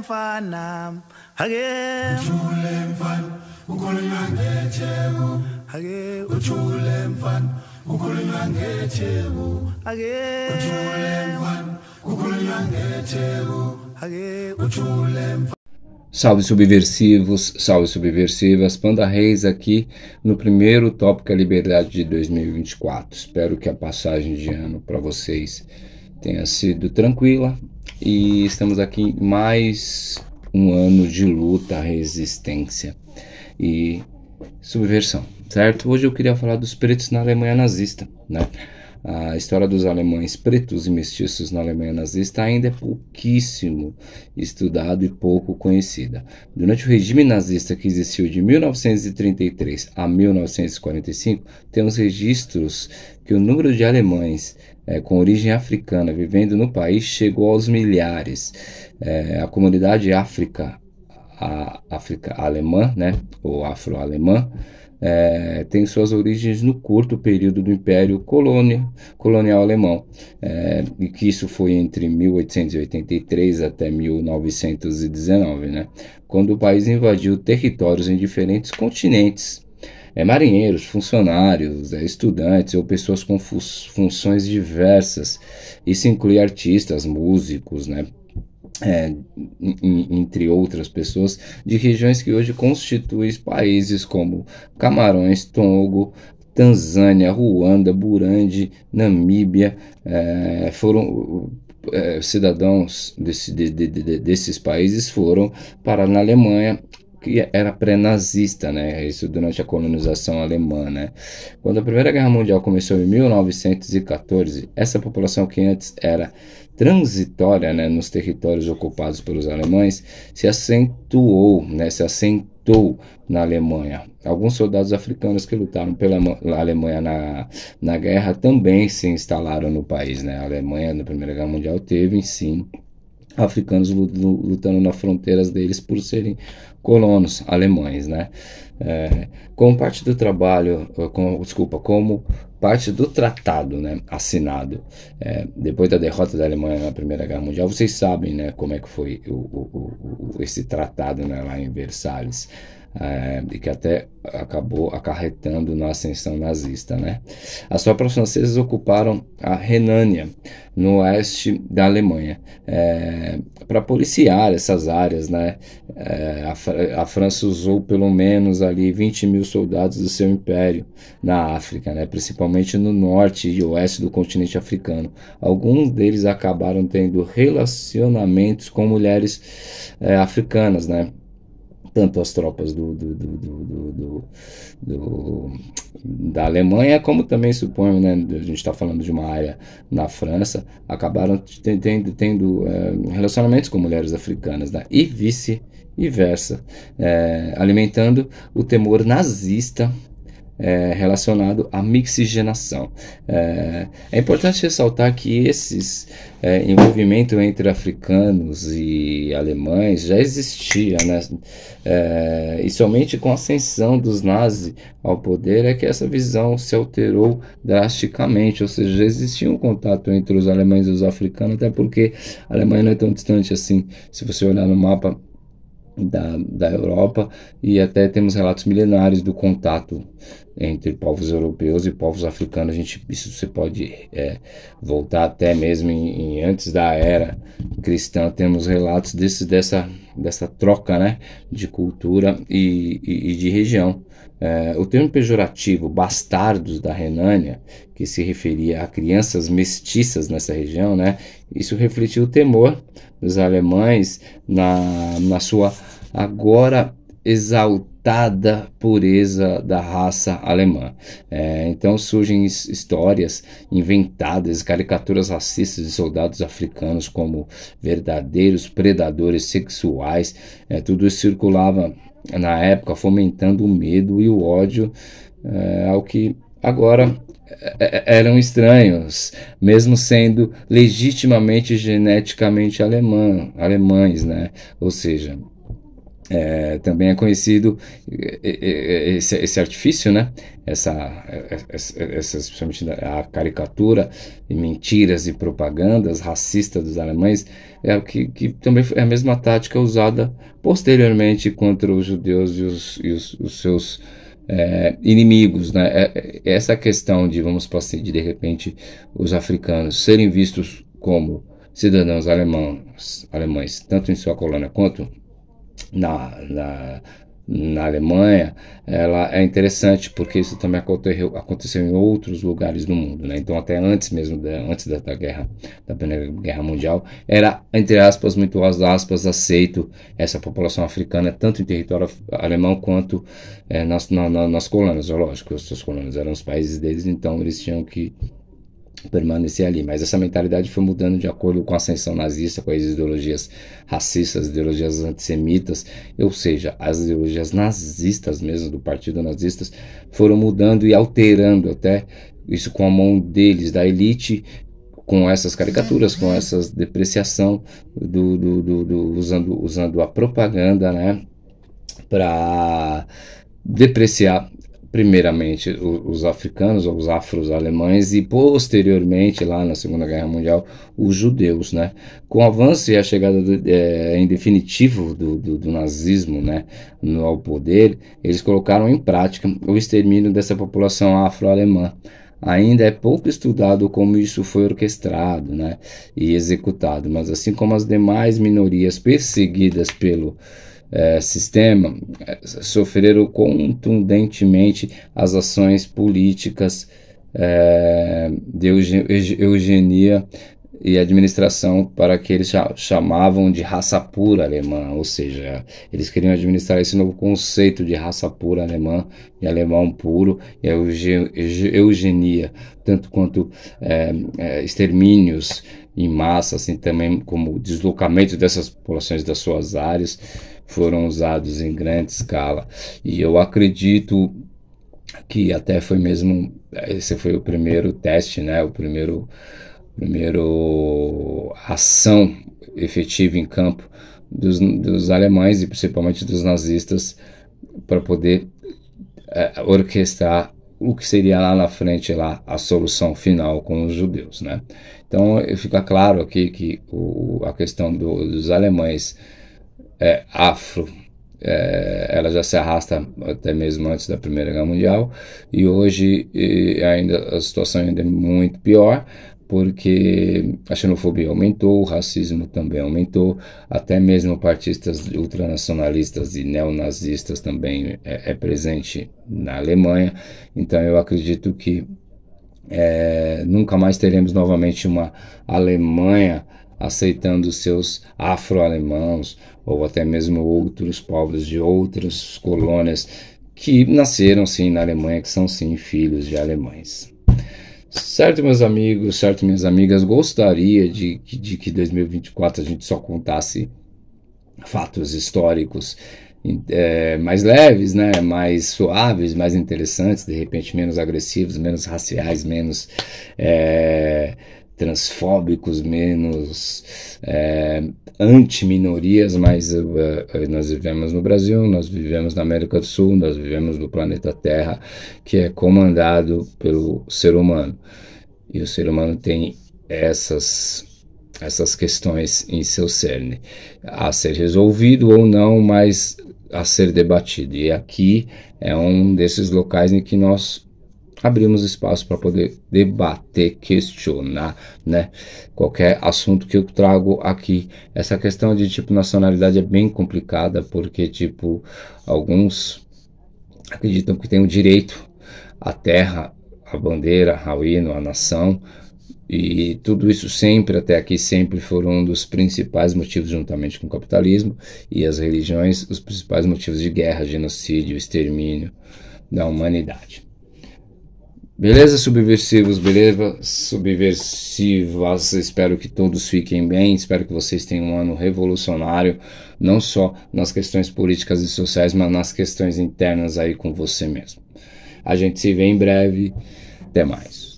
mfana ake mfana ukhulunywa ngetheku ake uthule mfana ukhulunywa ngetheku ake uthule mfana ukhulunywa ngetheku ake uthule mfana. Salve subversivos, salve subversivas, Panda Reis aqui no primeiro Tópica Liberdade de 2024. Espero que a passagem de ano para vocês tenha sido tranquila e estamos aqui em mais um ano de luta, resistência e subversão, certo? Hoje eu queria falar dos pretos na Alemanha nazista, né? A história dos alemães pretos e mestiços na Alemanha nazista ainda é pouquíssimo estudado e pouco conhecida. Durante o regime nazista que existiu de 1933 a 1945, temos registros que o número de alemães com origem africana vivendo no país chegou aos milhares. A comunidade África alemã, né, ou afro-alemã, tem suas origens no curto período do Império Colonial Alemão, e que isso foi entre 1883 até 1919, né, quando o país invadiu territórios em diferentes continentes. Marinheiros, funcionários, estudantes ou pessoas com funções diversas. Isso inclui artistas, músicos, né, entre outras pessoas, de regiões que hoje constituem países como Camarões, Togo, Tanzânia, Ruanda, Burundi, Namíbia. Foram cidadãos desses países foram parar na Alemanha, que era pré-nazista, né? Isso durante a colonização alemã, né? Quando a Primeira Guerra Mundial começou em 1914, essa população que antes era transitória, né, nos territórios ocupados pelos alemães, se assentou na Alemanha. Alguns soldados africanos que lutaram pela Alemanha na guerra também se instalaram no país, né? A Alemanha, na Primeira Guerra Mundial, teve, sim, africanos lutando nas fronteiras deles por serem colonos alemães, né? Como parte do trabalho, como parte do tratado, né, assinado depois da derrota da Alemanha na Primeira Guerra Mundial, vocês sabem, né, como é que foi esse tratado, né, lá em Versalhes. E que até acabou acarretando na ascensão nazista, né? As tropas francesas ocuparam a Renânia, no oeste da Alemanha, para policiar essas áreas, né? A França usou pelo menos ali 20 mil soldados do seu império na África, né? Principalmente no norte e oeste do continente africano. Alguns deles acabaram tendo relacionamentos com mulheres africanas, né? Tanto as tropas da Alemanha, como também, suponho, né, a gente está falando de uma área na França, acabaram tendo relacionamentos com mulheres africanas, né, e vice-versa, alimentando o temor nazista relacionado à mixigenação. É importante ressaltar que esses envolvimento entre africanos e alemães já existia, né? E somente com a ascensão dos nazis ao poder é que essa visão se alterou drasticamente, ou seja, já existia um contato entre os alemães e os africanos, até porque a Alemanha não é tão distante assim, se você olhar no mapa da Europa, e até temos relatos milenares do contato entre povos europeus e povos africanos. Isso você pode voltar até mesmo antes da era cristã, temos relatos dessa troca, né, de cultura e de região. O termo pejorativo bastardos da Renânia, que se referia a crianças mestiças nessa região, né, isso refletiu o temor dos alemães na sua agora exaltada pureza da raça alemã. Então surgem histórias inventadas, caricaturas racistas de soldados africanos como verdadeiros predadores sexuais. Tudo isso circulava na época, fomentando o medo e o ódio ao que agora eram estranhos, mesmo sendo legitimamente geneticamente alemães, né? Ou seja, Também é conhecido esse artifício, né? Especialmente a caricatura e mentiras e propagandas racistas dos alemães, que também é a mesma tática usada posteriormente contra os judeus e os seus inimigos, né? Essa questão de, vamos passar de repente, os africanos serem vistos como cidadãos alemães, tanto em sua colônia quanto na Alemanha, ela é interessante porque isso também aconteceu em outros lugares do mundo, né? Então até antes mesmo antes da Primeira Guerra Mundial, era, entre aspas, muito aspas, aceito essa população africana tanto em território alemão quanto nas colônias. Lógico, as colônias eram os países deles, então eles tinham que permanecer ali, mas essa mentalidade foi mudando de acordo com a ascensão nazista, com as ideologias racistas, ideologias antissemitas, ou seja, as ideologias nazistas mesmo, do partido nazistas, foram mudando e alterando até isso com a mão deles, da elite, com essas caricaturas, com essa depreciação, usando a propaganda, né, para depreciar primeiramente os africanos, ou os afro-alemães, e posteriormente, lá na Segunda Guerra Mundial, os judeus, né? Com o avanço e a chegada em definitivo do nazismo, né, ao poder, eles colocaram em prática o extermínio dessa população afro-alemã. Ainda é pouco estudado como isso foi orquestrado, né, e executado, mas assim como as demais minorias perseguidas pelo sistema, sofreram contundentemente as ações políticas de eugenia e administração para que eles chamavam de raça pura alemã, ou seja, eles queriam administrar esse novo conceito de raça pura alemã, de alemão puro, e a eugenia, tanto quanto extermínios em massa, assim também como deslocamento dessas populações das suas áreas, foram usados em grande escala. E eu acredito que até foi mesmo, esse foi o primeiro teste, né, o primeiro ação efetiva em campo dos alemães e principalmente dos nazistas para poder orquestrar o que seria lá na frente a solução final com os judeus, né? Então fica claro aqui que a questão dos alemães afro, ela já se arrasta até mesmo antes da Primeira Guerra Mundial, e hoje ainda a situação ainda é muito pior, porque a xenofobia aumentou, o racismo também aumentou, até mesmo partistas ultranacionalistas e neonazistas também é presente na Alemanha. Então eu acredito que nunca mais teremos novamente uma Alemanha aceitando seus afro-alemãos ou até mesmo outros povos de outras colônias que nasceram sim na Alemanha, que são sim filhos de alemães. Certo, meus amigos, certo, minhas amigas, gostaria de que 2024 a gente só contasse fatos históricos mais leves, né, mais suaves, mais interessantes, de repente menos agressivos, menos raciais, menos transfóbicos, menos anti-minorias, mas nós vivemos no Brasil, nós vivemos na América do Sul, nós vivemos no planeta Terra, que é comandado pelo ser humano. E o ser humano tem essas questões em seu cerne, a ser resolvido ou não, mas a ser debatido. E aqui é um desses locais em que nós abrimos espaço para poder debater, questionar, né, qualquer assunto que eu trago aqui. Essa questão de nacionalidade é bem complicada, porque alguns acreditam que tem o direito à terra, à bandeira, ao hino, à nação, e tudo isso sempre, até aqui, sempre foram um dos principais motivos, juntamente com o capitalismo e as religiões, os principais motivos de guerra, genocídio, extermínio da humanidade. Beleza, subversivos, beleza, subversivas, espero que todos fiquem bem, espero que vocês tenham um ano revolucionário, não só nas questões políticas e sociais, mas nas questões internas aí com você mesmo. A gente se vê em breve, até mais.